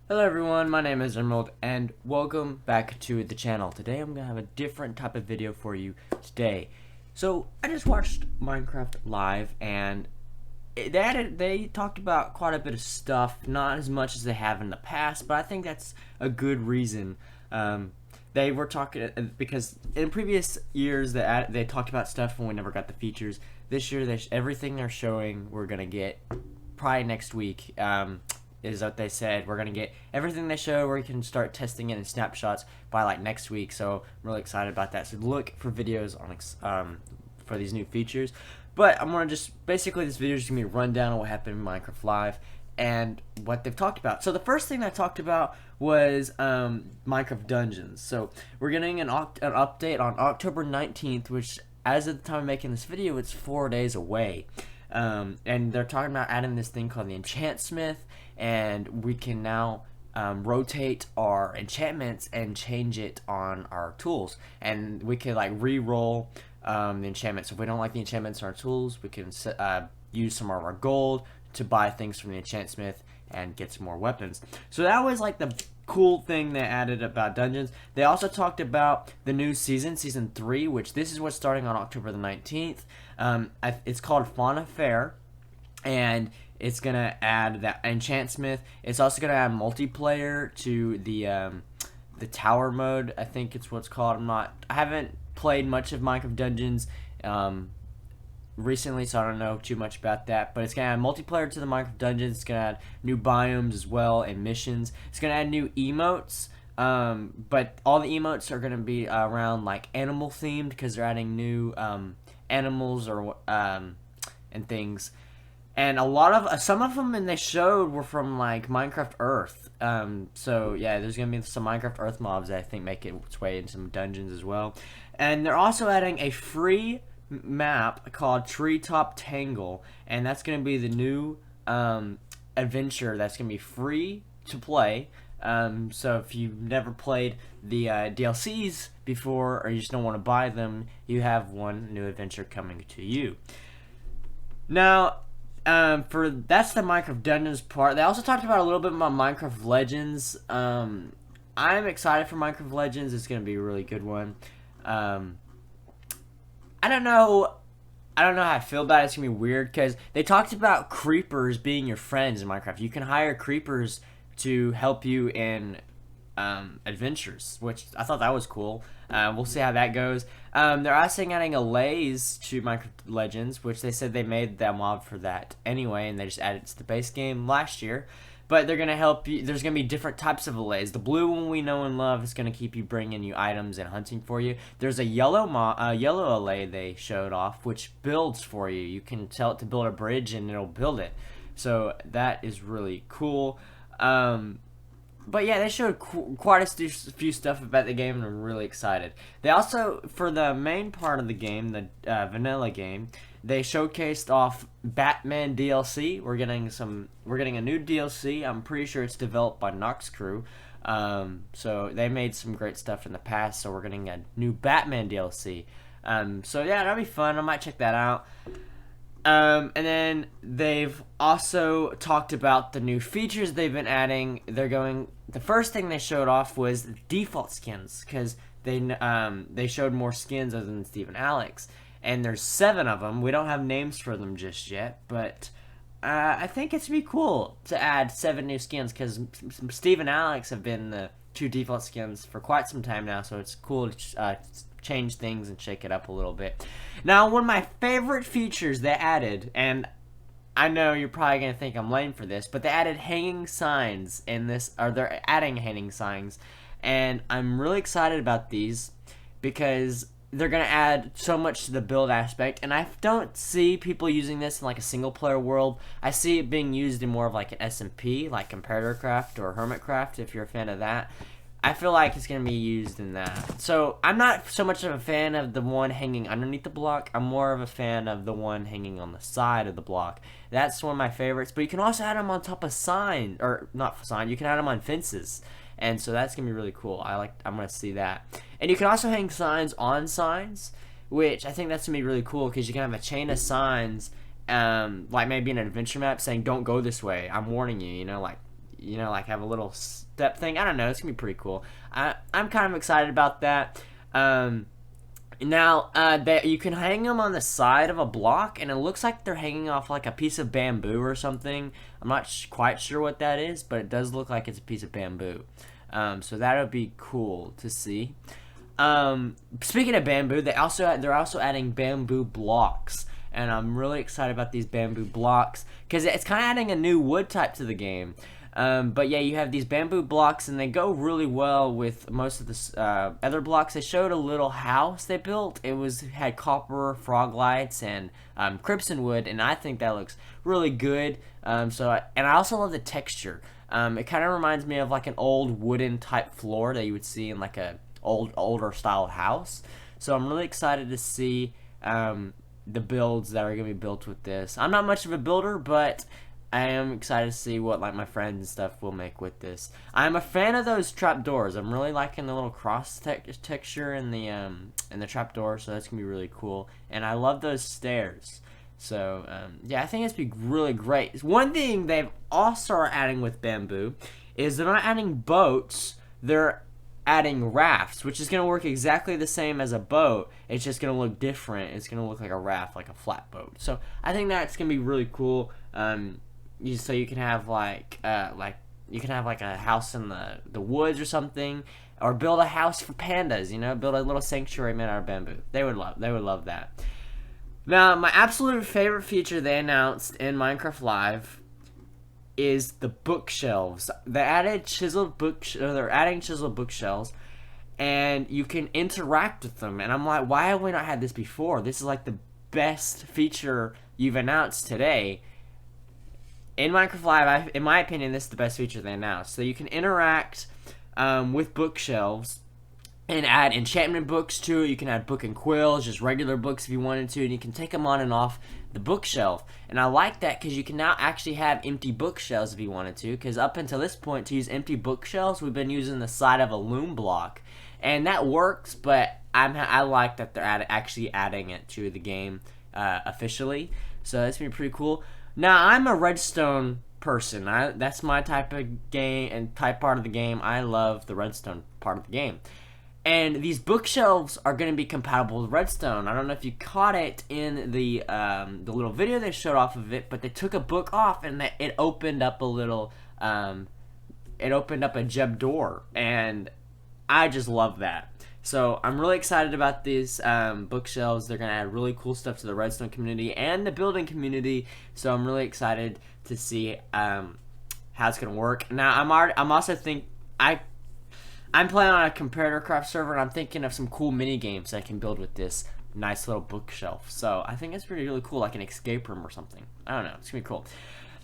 Hello everyone, my name is Emerald and welcome back to the channel. Today I'm going to have a different type of video for you today. So I just watched Minecraft Live and they talked about quite a bit of stuff, not as much as they have in the past, but I think that's a good reason. They were talking because in previous years they talked about stuff and we never got the features. This year everything they're showing we're going to get probably next week. Is what they said. We're gonna get everything they show. We can start testing it in snapshots by like next week. So I'm really excited about that. So look for videos on for these new features. But I'm gonna just basically this video is just gonna be a rundown of what happened in Minecraft Live and what they've talked about. So the first thing I talked about was Minecraft Dungeons. So we're getting an update on October 19th, which as of the time of making this video, it's 4 days away. And they're talking about adding this thing called the Enchant Smith, and we can now rotate our enchantments and change it on our tools, and we can like re-roll the enchantments. If we don't like the enchantments on our tools, we can use some of our gold to buy things from the Enchant Smith and get some more weapons. So that was like the cool thing they added about dungeons. They also talked about the new season 3, which this is what's starting on October the 19th. It's called Fauna Fair, and it's gonna add that Enchant Smith. It's also gonna add multiplayer to the tower mode. I think it's what's called. I haven't played much of Minecraft Dungeons recently, so I don't know too much about that. But it's gonna add multiplayer to the Minecraft Dungeons. It's gonna add new biomes as well and missions. It's gonna add new emotes. But all the emotes are gonna be around like animal themed because they're adding new animals or and things. And a lot of some of them and they showed were from like Minecraft Earth. So yeah, there's gonna be some Minecraft Earth mobs that I think make its way into some dungeons as well. And they're also adding a free map called Treetop Tangle, and that's gonna be the new adventure that's gonna be free to play. So if you've never played the DLCs before, or you just don't want to buy them, you have one new adventure coming to you. Now, that's the Minecraft Dungeons part. They also talked about a little bit about Minecraft Legends. I'm excited for Minecraft Legends. It's gonna be a really good one. I don't know how I feel about it. It's gonna be weird because they talked about creepers being your friends in Minecraft. You can hire creepers to help you in adventures, which I thought that was cool. We'll see how that goes. They're also adding a Lays to Minecraft Legends, which they said they made that mob for that anyway, and they just added it to the base game last year. But they're gonna help you. There's gonna be different types of allays. The blue one we know and love is gonna keep you bringing you items and hunting for you. There's a yellow yellow allay they showed off, which builds for you. You can tell it to build a bridge and it'll build it. So that is really cool. But yeah, they showed quite a few stuff about the game, and I'm really excited. They also, for the main part of the game, the vanilla game, they showcased off Batman DLC. We're getting a new DLC. I'm pretty sure it's developed by Nox Crew. So they made some great stuff in the past. So we're getting a new Batman DLC. So yeah, that'll be fun. I might check that out. And then they've also talked about the new features they've been adding. The first thing they showed off was default skins, because they showed more skins other than Steve and Alex, and there's 7 of them. We don't have names for them just yet, but I think it's gonna be cool to add 7 new skins, because Steve and Alex have been the 2 default skins for quite some time now, so it's cool to change things and shake it up a little bit. Now, one of my favorite features they added, and I know you're probably gonna think I'm lame for this, but they added hanging signs in this, or they're adding hanging signs, and I'm really excited about these because they're gonna add so much to the build aspect, and I don't see people using this in like a single player world. I see it being used in more of like an SMP, like Comparatorcraft or Hermitcraft, if you're a fan of that. I feel like it's going to be used in that. So I'm not so much of a fan of the one hanging underneath the block. I'm more of a fan of the one hanging on the side of the block. That's one of my favorites. But you can also add them on top of sign, or not sign. You can add them on fences, and so that's going to be really cool. I'm going to see that. And you can also hang signs on signs, which I think that's going to be really cool because you can have a chain of signs, like maybe an adventure map saying "Don't go this way. I'm warning you." You know, like you know, like have a little step thing. I don't know. It's gonna be pretty cool. I'm kind of excited about that. Now, that you can hang them on the side of a block, and it looks like they're hanging off like a piece of bamboo or something. I'm not quite sure what that is, but it does look like it's a piece of bamboo. So that would be cool to see. Speaking of bamboo, they're also adding bamboo blocks, and I'm really excited about these bamboo blocks because it's kind of adding a new wood type to the game. But yeah, you have these bamboo blocks, and they go really well with most of the other blocks. They showed a little house they built. Had copper, frog lights, and crimson wood, and I think that looks really good. And I also love the texture. It kind of reminds me of like an old wooden type floor that you would see in like a older style house. So I'm really excited to see the builds that are gonna be built with this. I'm not much of a builder, but I am excited to see what like my friends and stuff will make with this. I'm a fan of those trapdoors. I'm really liking the little cross texture in the trapdoor, so that's gonna be really cool. And I love those stairs. So yeah, I think it's be really great. One thing they've also are adding with bamboo is they're not adding boats. They're adding rafts, which is gonna work exactly the same as a boat. It's just gonna look different. It's gonna look like a raft, like a flat boat. So I think that's gonna be really cool. So you can have like a house in the woods or something, or build a house for pandas. You know, build a little sanctuary made out of bamboo. They would love that. Now, my absolute favorite feature they announced in Minecraft Live is the bookshelves. They're adding chiseled bookshelves, and you can interact with them. And I'm like, why have we not had this before? This is like the best feature you've announced today. In Minecraft Live, in my opinion, this is the best feature they announced. So you can interact with bookshelves and add enchantment books to it. You can add book and quills, just regular books if you wanted to, and you can take them on and off the bookshelf. And I like that because you can now actually have empty bookshelves if you wanted to, because up until this point, to use empty bookshelves, we've been using the side of a loom block. And that works, but I like that they're actually adding it to the game officially. So that's going to be pretty cool. Now, I'm a redstone person. That's my type of game and type part of the game. I love the redstone part of the game. And these bookshelves are going to be compatible with redstone. I don't know if you caught it in the little video they showed off of it, but they took a book off and it opened up a little, it opened up a jeb door, and I just love that. So I'm really excited about these bookshelves. They're going to add really cool stuff to the redstone community and the building community. So I'm really excited to see how it's going to work. Now I'm playing on a comparator craft server, and I'm thinking of some cool mini games I can build with this nice little bookshelf. So I think it's really cool, like an escape room or something. I don't know. It's gonna be cool.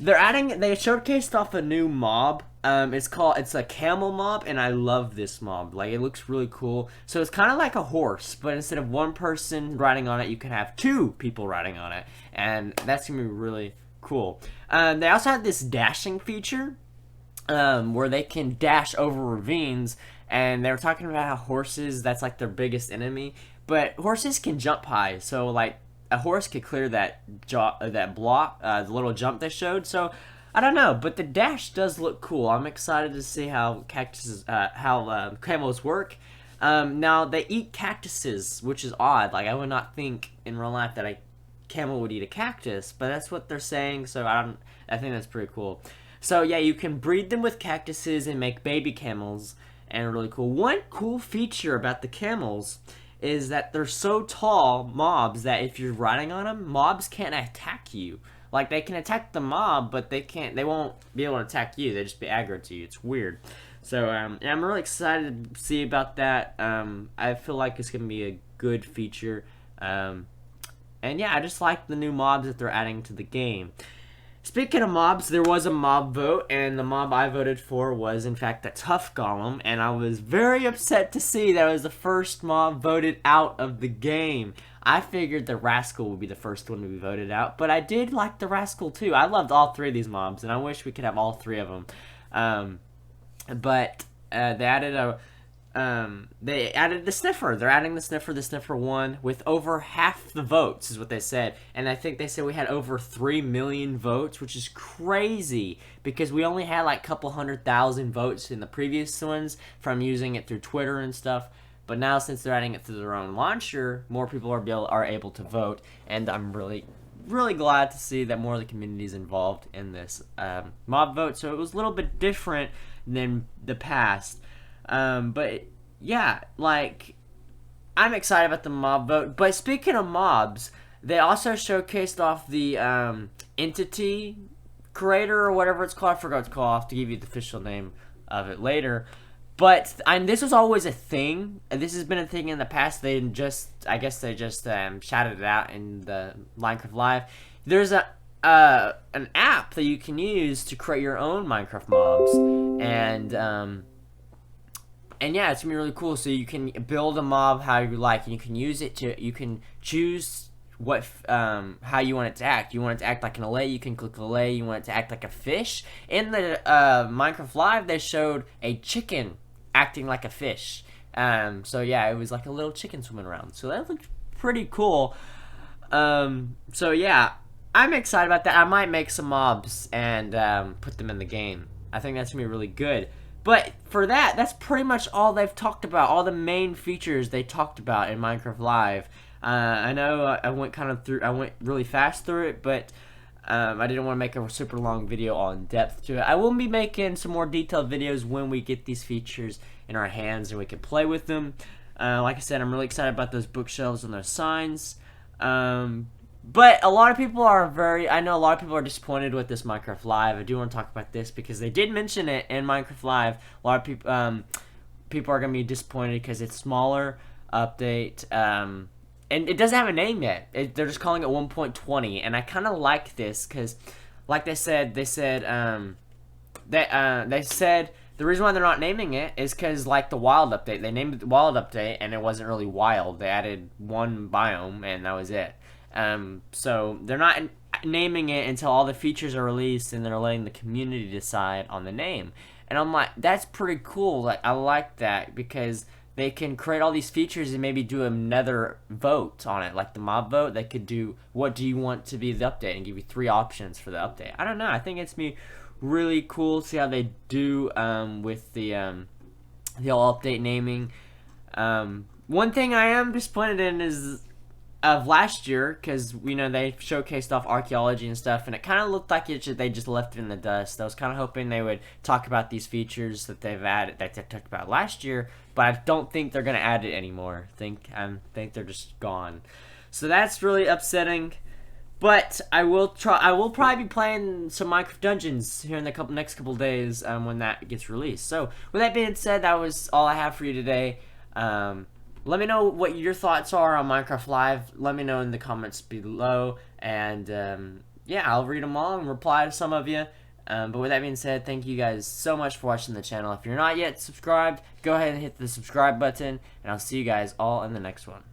They showcased off a new mob. It's a camel mob, and I love this mob. Like, it looks really cool. So it's kind of like a horse, but instead of one person riding on it, you can have two people riding on it, and that's gonna be really cool. They also have this dashing feature, where they can dash over ravines, and they were talking about how horses, that's like their biggest enemy, but horses can jump high, so like a horse could clear that block, the little jump they showed. So I don't know, but the dash does look cool. I'm excited to see how camels work. Now they eat cactuses, which is odd. Like, I would not think in real life that a camel would eat a cactus, but that's what they're saying. So I think that's pretty cool. So yeah, you can breed them with cactuses and make baby camels, and really cool. One cool feature about the camels is that they're so tall, mobs, that if you're riding on them, mobs can't attack you. Like, they can attack the mob, but they won't be able to attack you. They just be aggro to you. It's weird. So I'm really excited to see about that. I feel like it's gonna be a good feature. And yeah, I just like the new mobs that they're adding to the game. Speaking of mobs, there was a mob vote, and the mob I voted for was, in fact, the Tough Golem, and I was very upset to see that it was the first mob voted out of the game. I figured the Rascal would be the first one to be voted out, but I did like the Rascal too. I loved all three of these mobs, and I wish we could have all three of them. But they added they added the sniffer. They're adding the sniffer. The sniffer won with over half the votes, is what they said. And I think they said we had over 3 million votes, which is crazy because we only had like a couple 100,000 votes in the previous ones from using it through Twitter and stuff. But now, since they're adding it through their own launcher, more people are able to vote, and I'm really glad to see that more of the community is involved in this mob vote. So it was a little bit different than the past. But yeah, like, I'm excited about the mob vote. But speaking of mobs, they also showcased off the entity creator or whatever it's called. I forgot what it's called. I'll have to give you the official name of it later. But this was always a thing. This has been a thing in the past. I guess they just shouted it out in the Minecraft Live. There's an app that you can use to create your own Minecraft mobs, and yeah, it's gonna be really cool. So you can build a mob how you like, and you can use it to. You can choose what how you want it to act. You want it to act like an allay, you can click allay. You want it to act like a fish. In the Minecraft Live, they showed a chicken acting like a fish. So yeah, it was like a little chicken swimming around. So that looked pretty cool. So yeah, I'm excited about that. I might make some mobs and put them in the game. I think that's gonna be really good. But for that, that's pretty much all they've talked about. All the main features they talked about in Minecraft Live. I know I went really fast through it, but I didn't want to make a super long video on depth to it. I will be making some more detailed videos when we get these features in our hands and we can play with them. Like I said, I'm really excited about those bookshelves and those signs. But a lot of people I know a lot of people are disappointed with this Minecraft Live. I do want to talk about this because they did mention it in Minecraft Live. A lot of people are going to be disappointed because it's smaller update. And it doesn't have a name yet. They're just calling it 1.20, and I kind of like this because, like they said the reason why they're not naming it is because, like the wild update, they named it the wild update, and it wasn't really wild. They added one biome, and that was it. So they're not naming it until all the features are released, and they're letting the community decide on the name. And I'm like, that's pretty cool. Like, I like that because they can create all these features and maybe do another vote on it, like the mob vote. They could do, what do you want to be the update, and give you 3 options for the update. I don't know. I think it's me really cool to see how they do with the all update naming. One thing I am disappointed in is of last year, because they showcased off archaeology and stuff, and it kind of looked like they just left it in the dust. I was kind of hoping they would talk about these features that they've added, that they talked about last year, but I don't think they're gonna add it anymore. I think they're just gone. So that's really upsetting. But I will probably be playing some Minecraft Dungeons here in the next couple days when that gets released. So with that being said, that was all I have for you today. Let me know what your thoughts are on Minecraft Live. Let me know in the comments below, and yeah, I'll read them all and reply to some of you. But with that being said, thank you guys so much for watching the channel. If you're not yet subscribed, go ahead and hit the subscribe button, and I'll see you guys all in the next one.